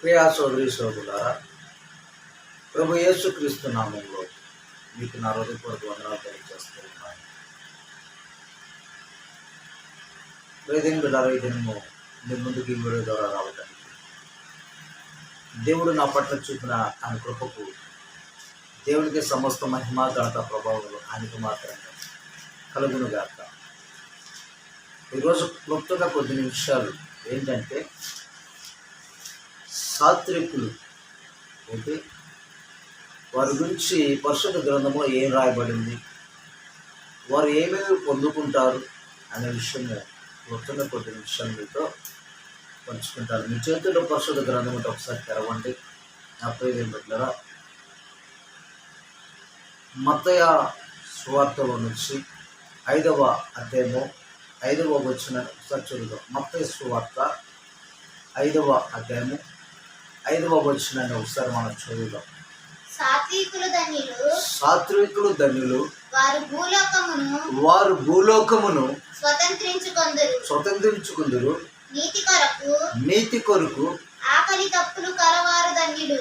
ప్రియా సోదరి సోదరులారా, ప్రభు యేసుక్రీస్తు నామంలో మీకు నా హృదయపూర్వక వందనాలు తెలియజేస్తూ ఉన్నాను. వేదిక ద్వారా ఈ దినము మీ ముందుకు ఈ వీడియో ద్వారా రావడానికి దేవుడు నా పట్ల చూపిన ఆయన కృపకు దేవునికి సమస్త మహిమ ఘనత ప్రభావాలు ఆయనకు మాత్రమే కలుగునుగాక. ఈరోజు క్లుప్తంగా కొద్ది నిమిషాలు ఏంటంటే, సాత్వికులు అంటే వారి గురించి పరిశుద్ధ గ్రంథంలో ఏం రాయబడింది, వారు ఏమేమి పొందుకుంటారు అనే విషయము క్లుప్తంగా కొద్ది నిమిషాలు మీతో పంచుకుంటారు. మీ చేతుల్లో పరిశుద్ధ గ్రంథం ఉంటే ఒకసారి తెరవండి. నా పేరు ఏం పెట్టారా, మత్తయి సువార్తలో నుంచి 5వ అధ్యాయము 5వ వచనం ఒకసారి చూద్దాం. మత్తయి సువార్త 5వ అధ్యాయము 5వ వచనాన్ని ఒకసారి మనం చదువుదాం. సాత్వికులు ధన్యులు, వారు భూలోకమును స్వతంత్రించుకుందురు. నీతి కొరకు ఆకలి దప్పిక కలవారు ధన్యులు.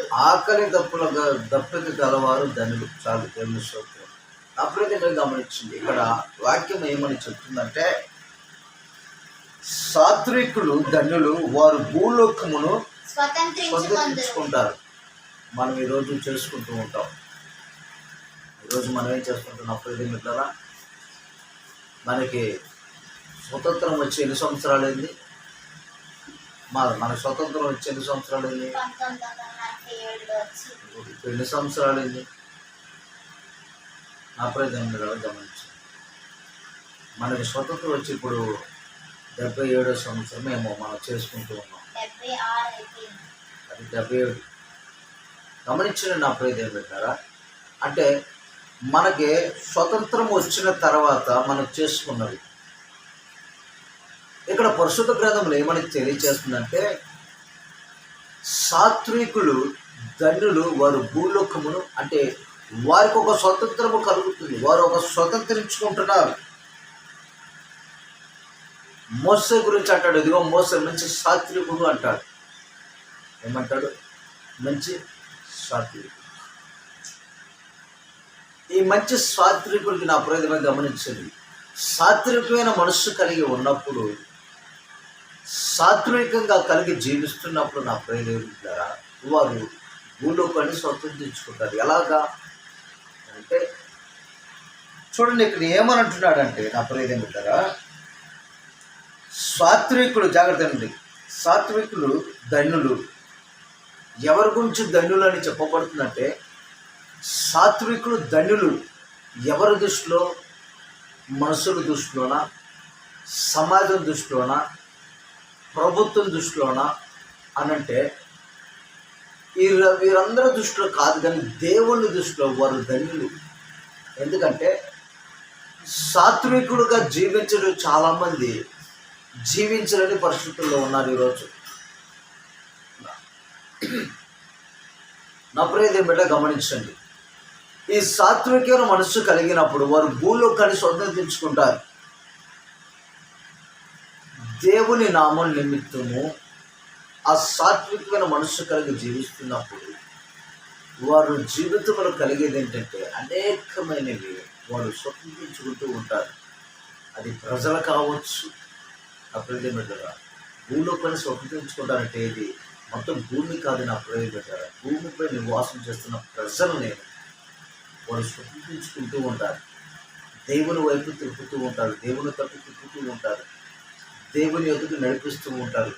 చాలు, దేవుని స్తోత్రం. అప్పుడైతే గమనించింది, ఇక్కడ వాక్యం ఏమని చెప్తుందంటే, సాత్వికులు ధన్యులు, వారు భూలోకమును స్వతంత్రించుకుంటారు. మనం ఈరోజు చేసుకుంటూ ఉంటాం. ఈరోజు మనం ఏం చేసుకుంటున్నాం? అప్పుడు మిత్రులారా, మనకి స్వతంత్రం వచ్చి ఎన్ని సంవత్సరాలు అయింది? మన స్వతంత్రం వచ్చి ఎన్ని సంవత్సరాలు అయింది? ఎన్ని సంవత్సరాలు అయింది? నా ప్రజలు గమనించి, మనకి స్వతంత్రం వచ్చి ఇప్పుడు 77వ సంవత్సరం ఏమో మనం చేసుకుంటూ ఉన్నాం. అది 77. గమనించిన నా ప్రజలు పెట్టారా, అంటే మనకి స్వతంత్రం వచ్చిన తర్వాత మనం చేసుకున్నది. ఇక్కడ పరిశుద్ధ గ్రంథంలో ఏమని తెలియజేస్తుందంటే, సాత్వికులు ధన్యులు, వారు భూలోకమును, అంటే వారికి ఒక స్వతంత్రము కలుగుతుంది, వారు ఒక స్వతంత్రించుకుంటున్నారు. మోసే గురించి అంటాడు, ఇదిగో మోసే మంచి సాత్వికుడు అంటాడు. ఏమంటాడు? మంచి సాత్వికుడు. ఈ మంచి సాత్వికుడికి నా ప్రయోజనం గమనించింది. సాత్వికమైన మనస్సు కలిగి ఉన్నప్పుడు, సాత్వికంగా కలిగి జీవిస్తున్నప్పుడు నా ప్రయోజనం ద్వారా వారు భూలోకాన్ని స్వతంత్రించుకుంటారు. ఎలాగా అంటే చూడండి, ఇక్కడ ఏమనంటున్నాడంటే నా ప్రయోజనం ద్వారా, సాత్వికులు, జాగ్రత్త అండి, సాత్వికులు ధన్యులు. ఎవరి గురించి ధన్యులు అని చెప్పబడుతుందంటే, సాత్వికులు ధన్యులు ఎవరి దృష్టిలో? మనుషుల దృష్టిలోనా, సమాజం దృష్టిలోనా, ప్రభుత్వం దృష్టిలోనా అనంటే వీరందరి దృష్టిలో కాదు, కానీ దేవుని దృష్టిలో వారు ధన్యులు. ఎందుకంటే సాత్వికుడుగా జీవించడం చాలామంది జీవించలేని పరిస్థితుల్లో ఉన్నారు ఈరోజు. నా ప్రియదేం బిడ్డ గమనించండి, ఈ సాత్వికమైన మనస్సు కలిగినప్పుడు వారు భూలోకాన్ని స్వతంత్రించుకుంటారు. దేవుని నామం నిమిత్తము ఆ సాత్వికమైన మనస్సు కలిగి జీవిస్తున్నప్పుడు వారు జీవితంలో కలిగేది ఏంటంటే, అనేకమైనవి వారు స్వతంత్రించుకుంటూ ఉంటారు. అది ప్రజలు కావచ్చు. నా ప్రియదేం బిడ్డరా, భూలోకాన్ని స్వతంత్రించుకుంటారంటే ఇది మొత్తం భూమి కాదు. నా ప్రియదేం బిడ్డరా, భూమిపై నివాసం చేస్తున్న ప్రజల్ని వారు స్వతంత్రించుకుంటూ ఉంటారు. దేవుని వైపు తిప్పుతూ ఉంటారు, దేవుని తప్పు తిప్పుతూ ఉంటారు, దేవుని ఎదుగు నడిపిస్తూ ఉంటారు.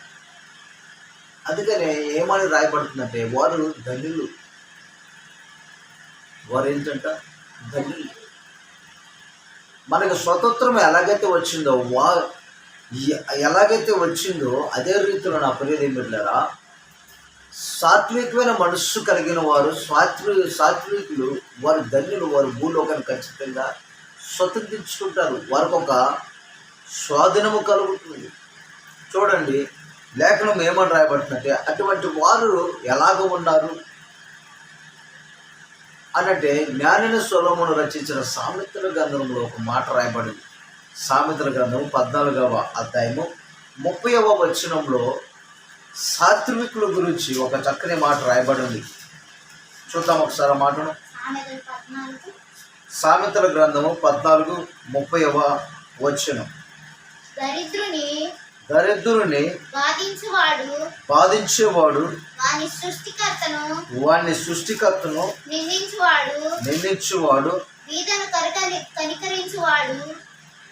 అందుకనే ఏమని రాయబడుతుందంటే, వారు ధన్యులు. వారు ఏంటంట? ధన్యులు. మనకు స్వతంత్రం ఎలాగైతే వచ్చిందో అదే రీతిలో నా ప్రియదేం బిడ్డలారా, సాత్వికమైన మనస్సు కలిగిన వారు సాత్వికులు, వారు ధన్యులు, వారు భూలోకాన్ని ఖచ్చితంగా స్వతంత్రించుకుంటారు. వారికి ఒక స్వాధీనము కలుగుతుంది. చూడండి, లేఖనం ఏమని రాయబడుతుందంటే, అటువంటి వారు ఎలాగ ఉన్నారు అనంటే, జ్ఞానిన సొలొమోను రచించిన సామెతల గ్రంథంలో ఒక మాట రాయబడింది. సామెతల గ్రంథము 14వ అధ్యాయము 30వ వచనంలో సాత్వికుల గురించి ఒక చక్కని మాట రాయబడి ఉంది. చూద్దాం ఒకసారి ఆ మాటను. సామెతల గ్రంథము 14:30 దరిద్రుని బాధించేవాడు వాని సృష్టికర్తను నిందించువాడు.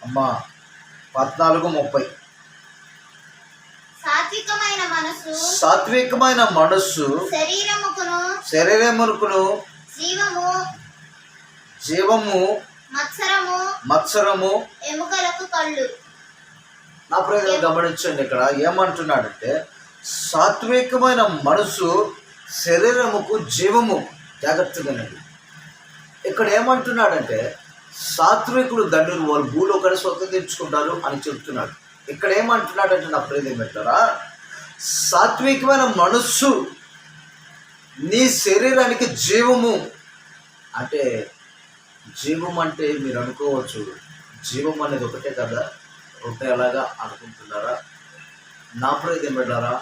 అమ్మా 14:30 సాత్వికమైన మనస్సు శరీరమునకును జీవము మత్సరము ఎముకలకు కళ్ళు. నా ప్రజలు గమనించండి, ఇక్కడ ఏమంటున్నాడంటే సాత్వికమైన మనసు శరీరముకు జీవము. జాగ్రత్తగానండి, ఇక్కడ ఏమంటున్నాడంటే సాత్వికులు దండ్రులు వాళ్ళు భూలోకాన్ని స్వతంత్రించుకుంటారు అని చెప్తున్నాడు. ఇక్కడ ఏమంటున్నాడంటే నా ప్రియదేం పెట్టారా, సాత్వికమైన మనస్సు నీ శరీరానికి జీవము. అంటే జీవం అంటే మీరు అనుకోవచ్చు, జీవం అనేది ఒకటే కదా, ఒకటే అలాగా అనుకుంటున్నారా? నా ప్రియదేం పెట్టారా,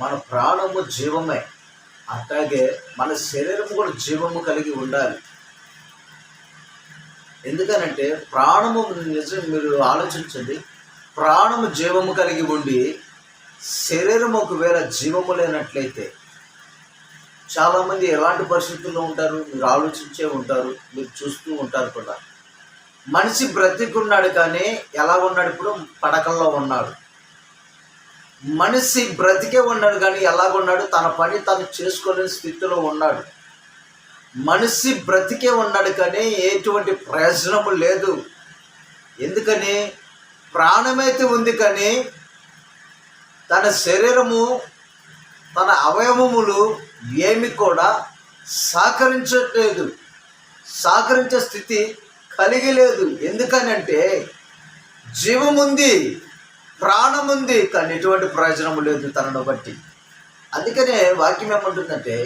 మన ప్రాణము జీవమే, అట్లాగే మన శరీరం కూడా జీవము కలిగి ఉండాలి. ఎందుకనంటే ప్రాణము నిజం, మీరు ఆలోచించండి, ప్రాణము జీవము కలిగి ఉండి శరీరం ఒకవేళ జీవము లేనట్లయితే చాలామంది ఎలాంటి పరిస్థితుల్లో ఉంటారు, మీరు ఆలోచించే ఉంటారు, మీరు చూస్తూ ఉంటారు కూడా. మనిషి బ్రతికున్నాడు కానీ ఎలా ఉన్నాడు, ఇప్పుడు పడకల్లో ఉన్నాడు. మనిషి బ్రతికే ఉన్నాడు కానీ ఎలాగున్నాడు, తన పని తను చేసుకోలేని స్థితిలో ఉన్నాడు. మనిషి బ్రతికే ఉన్నాడు కానీ ఎటువంటి ప్రయోజనము లేదు. ఎందుకని, ప్రాణమైతే ఉంది కానీ తన శరీరము తన అవయవములు ఏమి కూడా సహకరించట్లేదు, సహకరించే స్థితి కలిగి లేదు. ఎందుకనంటే జీవం ఉంది, ప్రాణం ఉంది కానీ ఎటువంటి ప్రయోజనము లేదు తనను బట్టి. అందుకనే వాక్యం ఏమంటుందంటే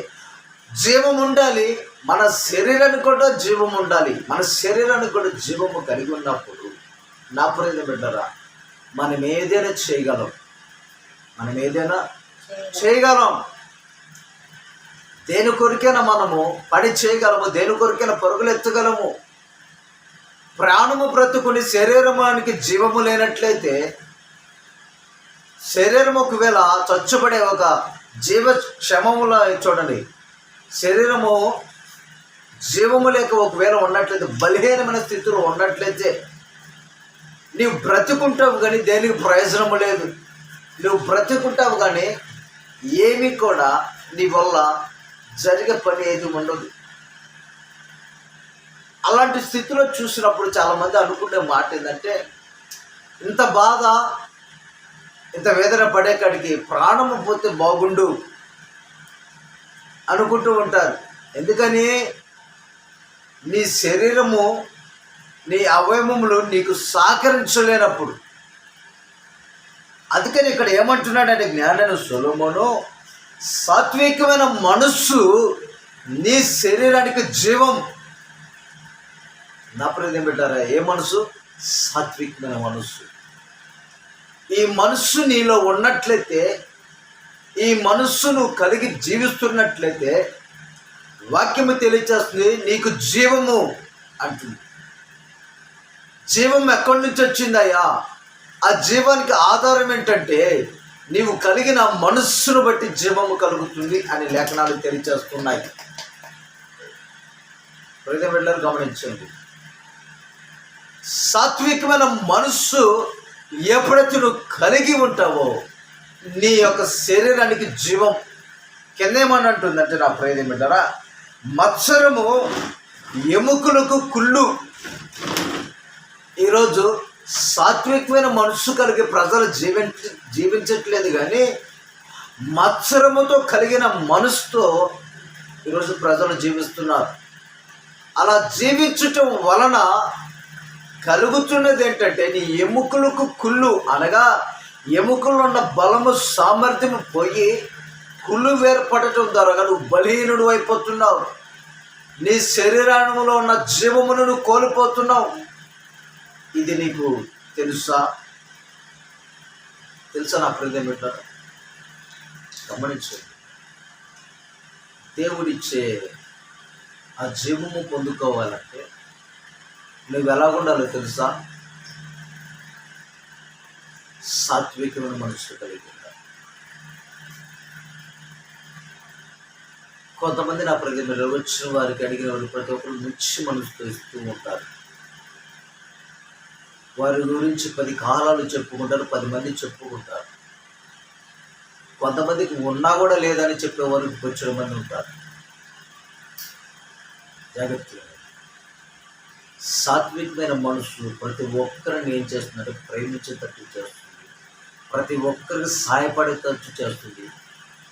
జీవం ఉండాలి, మన శరీరానికి కూడా జీవం ఉండాలి. మన శరీరానికి కూడా జీవము కలిగి ఉన్నప్పుడు నా ప్రయోజనం పెట్టారా, మనం ఏదైనా చేయగలం, మనం ఏదైనా చేయగలం. దేని కొరికైనా మనము పని చేయగలము, దేని కొరికైనా పరుగులు ఎత్తగలము. ప్రాణము బ్రతుకుని శరీరానికి జీవము లేనట్లయితే శరీరం ఒకవేళ చచ్చుబడే ఒక జీవ క్షమముల చూడండి, శరీరము జీవము లేక ఒకవేళ ఉన్నట్లయితే, బలహీనమైన స్థితిలో ఉన్నట్లయితే నీవు బ్రతుకుంటావు కానీ దేనికి ప్రయోజనము లేదు. నువ్వు బ్రతుకుంటావు కానీ ఏమీ కూడా నీ వల్ల జరిగే పని ఏది ఉండదు. అలాంటి స్థితిలో చూసినప్పుడు చాలామంది అనుకునే మాట ఏంటంటే, ఇంత బాధ ఇంత వేదన పడే కాడికి ప్రాణము పోతే బాగుండు అనుకుంటూ ఉంటారు. ఎందుకని, నీ శరీరము నీ అవయవములు నీకు సహకరించలేనప్పుడు. అందుకని ఇక్కడ ఏమంటున్నాడంటే జ్ఞానైన సొలొమోను, సాత్వికమైన మనస్సు నీ శరీరానికి జీవం. నా ప్రదేం పెట్టారా, ఏ మనసు? సాత్వికమైన మనస్సు. ఈ మనస్సు నీలో ఉన్నట్లయితే, ఈ మనస్సును కలిగి జీవిస్తున్నట్లయితే వాక్యము తెలియచేస్తుంది నీకు జీవము అంటుంది. జీవం ఎక్కడి నుంచి వచ్చిందయ్యా? ఆ జీవానికి ఆధారం ఏంటంటే నీవు కలిగిన మనస్సును బట్టి జీవము కలుగుతుంది అని లేఖనాలు తెలియచేస్తున్నాయి. ప్రతి వెళ్ళారు గమనించండి. సాత్వికమైన మనస్సు ఎప్పుడైతే నువ్వు కలిగి ఉంటావో నీ యొక్క శరీరానికి జీవం. కిందేమని అంటుందంటే నా ప్రయోజనం ఏంటారా, మత్సరము ఎముకలకు కుళ్ళు. ఈరోజు సాత్వికమైన మనస్సు కలిగి ప్రజలు జీవించట్లేదు కానీ మత్సరముతో కలిగిన మనసుతో ఈరోజు ప్రజలు జీవిస్తున్నారు. అలా జీవించటం వలన కలుగుతున్నది ఏంటంటే నీ ఎముకలకు కుళ్ళు, అనగా ఎముకల్లో ఉన్న బలము సామర్థ్యం పోయి కుళ్ళు వేర్పడటం ద్వారా నువ్వు బలహీనుడు అయిపోతున్నావు. నీ శరీరంలో ఉన్న జీవమును నువ్వు కోల్పోతున్నావు. ఇది నీకు తెలుసా? నా ప్రదేశం పెట్టారు. గమనించండి. దేవుడిచ్చే ఆ జీవము పొందుకోవాలంటే నువ్వు ఎలాగుండాలో తెలుసా? సాత్వికమైన మనసు కలిగి ఉండాలి. కొంతమంది నా ప్రతి వచ్చిన వారికి అడిగిన వారు ప్రతి ఒక్కరు మంచి మనసుతో ఇస్తూ ఉంటారు. వారి గురించి 10 కాలాలు చెప్పుకుంటారు, 10 మంది చెప్పుకుంటారు. కొంతమందికి ఉన్నా కూడా లేదని చెప్పేవారు వచ్చిన మంది ఉంటారు. జాగ్రత్తగా సాత్వికమైన మనసు ప్రతి ఒక్కరిని ఏం చేస్తుందంటే ప్రేమించేటట్టు చేస్తుంది, ప్రతి ఒక్కరికి సహాయపడేటట్టు చేస్తుంది,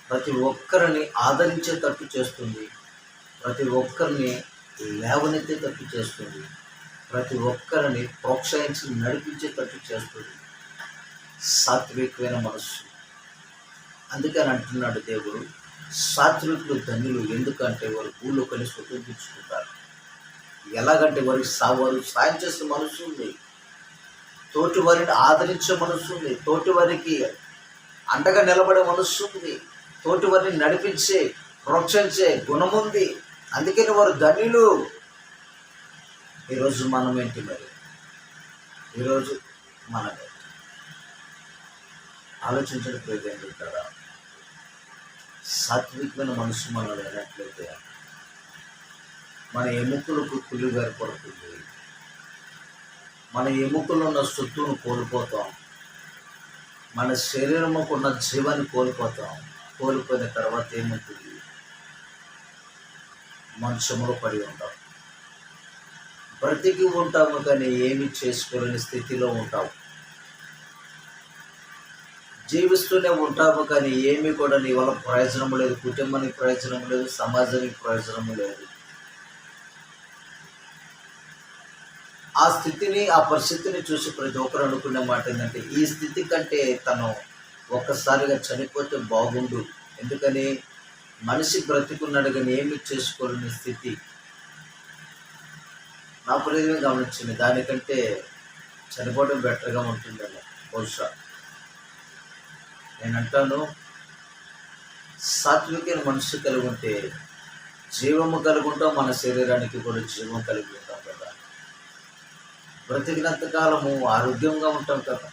ప్రతి ఒక్కరిని ఆదరించేటట్టు చేస్తుంది, ప్రతి ఒక్కరిని లేవనెత్తేటట్టు చేస్తుంది, ప్రతి ఒక్కరిని ప్రోత్సహించి నడిపించేటట్టు చేస్తుంది సాత్వికమైన మనస్సు. అందుకని అంటున్నాడు దేవుడు, సాత్వికులు ధన్యులు, ఎందుకంటే వారు భూలో కలిసి స్వతంత్రించుకుంటారు. ఎలాగంటే వారికి సాయం చేసే మనసు ఉంది, తోటి వారిని ఆదరించే మనసు ఉంది, తోటి వారికి అండగా నిలబడే మనసు ఉంది, తోటి వారిని నడిపించే ప్రోత్సహించే గుణం ఉంది. అందుకని వారు ధన్యులు. ఈరోజు మనం ఏంటి మరి? ఈరోజు మనమే ఆలోచించడం ప్రయత్నం కదా. సాత్వికమైన మనసు మనం లేనట్లయితే మన ఎముకలకు కుళ్ళు ఏర్పడుతుంది, మన ఎముకలు ఉన్న సొత్తును కోల్పోతాం, మన శరీరముకు ఉన్న జీవాన్ని కోల్పోతాం. కోల్పోయిన తర్వాత ఏముంటుంది? మంచములో పడి ఉంటాం, బ్రతికి ఉంటాము కానీ ఏమి చేసుకోలేని స్థితిలో ఉంటాం. జీవిస్తూనే ఉంటాము కానీ ఏమీ కూడా నీ వల్ల ప్రయోజనం లేదు, కుటుంబానికి ప్రయోజనం లేదు, సమాజానికి ప్రయోజనం లేదు. ఆ స్థితిని, ఆ పరిస్థితిని చూసి ప్రతి ఒక్కరు అనుకునే మాట ఏంటంటే, ఈ స్థితి కంటే తను ఒక్కసారిగా చనిపోతే బాగుండు. ఎందుకని? మనిషి బ్రతికున్నాడు కానీ ఏమి చేసుకోలేని స్థితి. నా ప్రయోజనం గమనించింది, దానికంటే చనిపోవడం బెటర్గా ఉంటుందేమో బహుశా. నేను అంటాను, సాత్వికమైన మనసు కలిగి ఉంటే జీవము కలిగి ఉంటాం, మన శరీరానికి కూడా జీవం కలిగి ఉంటాం కదా. బ్రతికినంత కాలము ఆరోగ్యంగా ఉంటాం కదా.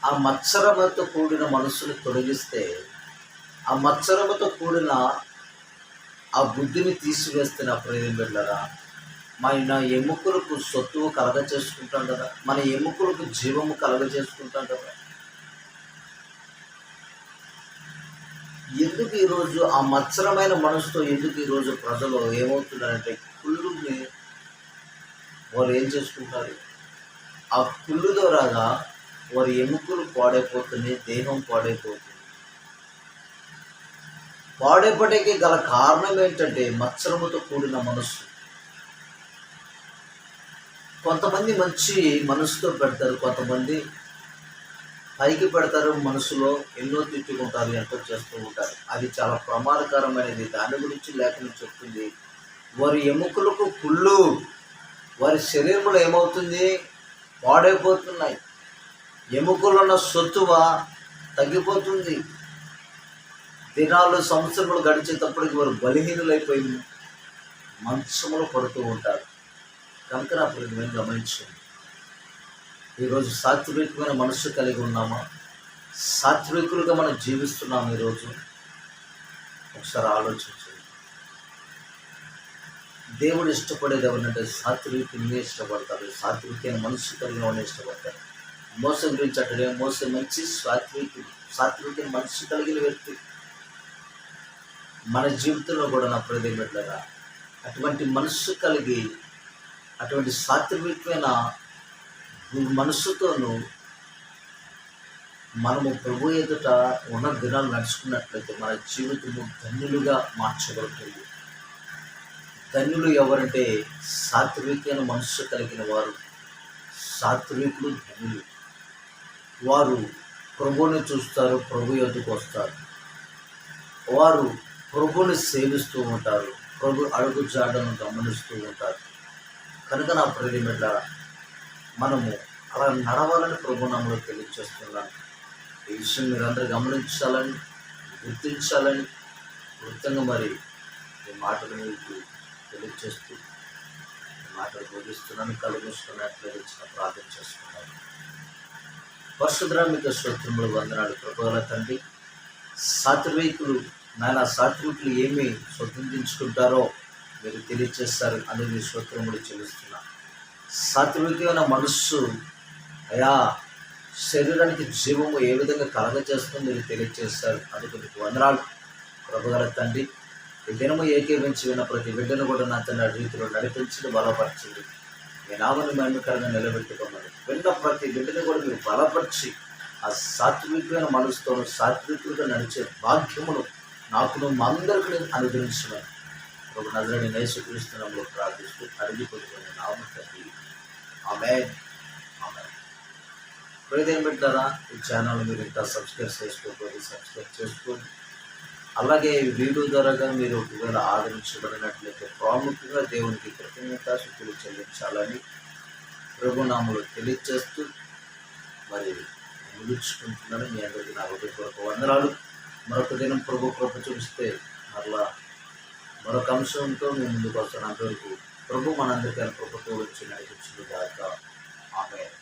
ఆ మత్సరముతో కూడిన మనసును తొలగిస్తే, ఆ మత్సరముతో కూడిన ఆ బుద్ధిని తీసివేస్తే నా ప్రయోజనం వెళ్ళరా, మన ఎముకలకు సొత్తువు కలగ చేసుకుంటాం కదా, మన ఎముకలకు జీవము కలగ చేసుకుంటాం కదా. ఎందుకు ఈరోజు ఆ మత్సరమైన మనసుతో ఎందుకు ఈరోజు ప్రజలు ఏమవుతున్నారంటే, కుళ్ళుని వారు ఏం చేసుకుంటారు? ఆ కుళ్ళు ద్వారాగా వారి ఎముకలు పాడైపోతుంది, దేహం పాడైపోతుంది. పాడైపోవడానికి గల కారణం ఏంటంటే మత్సరముతో కూడిన మనస్సు. కొంతమంది మంచి మనసుతో పెడతారు, కొంతమంది పైకి పెడతారు, మనసులో ఎన్నో తిట్టుకుంటారు, ఎంతో చేస్తూ ఉంటారు. అది చాలా ప్రమాదకరమైనది. దాని గురించి లేఖనం చెప్తుంది, వారి ఎముకలకు కుళ్ళు, వారి శరీరంలో ఏమవుతుంది? పాడైపోతున్నాయి. ఎముకల్లో ఉన్న సొత్తువ తగ్గిపోతుంది. దినాలు సంవత్సరములు గడిచేటప్పటికి వారు బలహీనులైపోయి మంచములో పడుతూ ఉంటారు. కనుక నా ప్రతిని గమనించండి, ఈరోజు సాత్వికమైన మనస్సు కలిగి ఉన్నామా? సాత్వికులుగా మనం జీవిస్తున్నాం? ఈరోజు ఒకసారి ఆలోచించండి. దేవుడు ఇష్టపడేది ఎవరినంటే సాత్వికుని ఇష్టపడతాడు, సాత్వికమైన మనస్సు కలిగిన వాడిని ఇష్టపడతాడు. మోసం గురించి అంటే మోసం మంచి సాత్వికమైన మనస్సు కలిగిన వ్యక్తి మన జీవితంలో కూడా నా ప్రదేశం పెట్టలేదా అటువంటి మనస్సు కలిగి, అటువంటి సాత్వికమైన మనస్సుతోనూ మనము ప్రభు ఎదుట ఉన్న దినాలు నడుచుకున్నట్లయితే మన జీవితము ధన్యులుగా మార్చబడుతుంది. ధన్యులు ఎవరంటే సాత్వికమైన మనస్సు కలిగిన వారు. సాత్వికులు ధన్యులు. వారు ప్రభువుని చూస్తారు, ప్రభు ఎదుటకు వస్తారు, వారు ప్రభువుని సేవిస్తూ ఉంటారు, ప్రభు అడుగు జాడను గమనిస్తూ ఉంటారు. కనుక నా ప్రేమిలారా, మనము అలా నడవాలని ప్రభు నామములో తెలియజేస్తున్నాను. ఈ విషయం మీరందరూ గమనించాలని, గుర్తించాలని వృత్తంగా మరి ఈ మాటలు మీకు తెలియజేస్తూ ఈ మాటలు బోధిస్తున్నాను. కళ్ళు మూసుకున్నట్లయితే ఇచ్చిన ప్రార్థన చేసుకున్నాను. పరిశుద్ధ మీకు స్తోత్రములు, వందనాలు. కృపగల తండ్రి, సాత్వికులు సాత్వికులు ఏమి స్వతంత్రించుకుంటారో మీరు తెలియజేస్తారు అని మీ స్తోత్రములు చెల్లిస్తున్నా. సాత్వికమైన మనస్సు అయా శరీరానికి జీవము ఏ విధంగా కలగజేస్తుందో మీరు తెలియజేస్తారు. అందుకు మీకు వందనాలు. కృపగల తండ్రి, ఈ దినము ఏకీవించి విన్న ప్రతి బిడ్డను కూడా నా తన రీతిలో నడిపించండి, బలపరచండి. మీ నామని మహిమకరంగా నిలబెట్టుకోమని విన్న ప్రతి బిడ్డను కూడా మీరు బలపరిచి ఆ సాత్వికమైన మనసుతోనూ సాత్వికులుగా నడిచే భాగ్యమును నాకును మా అందరికీ అనుగ్రహించమని ఒక నజరుని యేసుక్రీస్తునామములో ప్రార్థిస్తూ అడిగి పొందుకునే నామము తండ్రి. ఆమేన్. ఆమేన్. ప్రియమైన బిడ్డలారా, ఈ ఛానల్ మీరు ఇంకా సబ్స్క్రైబ్ చేసుకోకపోతే సబ్స్క్రైబ్ చేసుకోండి. అలాగే వీడియో ద్వారాగా మీరు ఒకవేళ ఆదరించబడినట్లయితే ప్రాముఖ్యంగా దేవునికి కృతజ్ఞతాస్తుతులు చెల్లించాలని ప్రభునామములో తెలియజేస్తూ మరి ముగించుకుంటున్నాను. మీ అందరికీ నా హృదయపూర్వక వందనాలు. మరొక దినం ప్రభు కృప చూపిస్తే మరలా మరొక అంశంతో మేము ముందుకు వస్తాను. అంతవరకు ప్రభు మనందరికీ కృపతో వచ్చి నడిపించుగాక. ఆమేన్.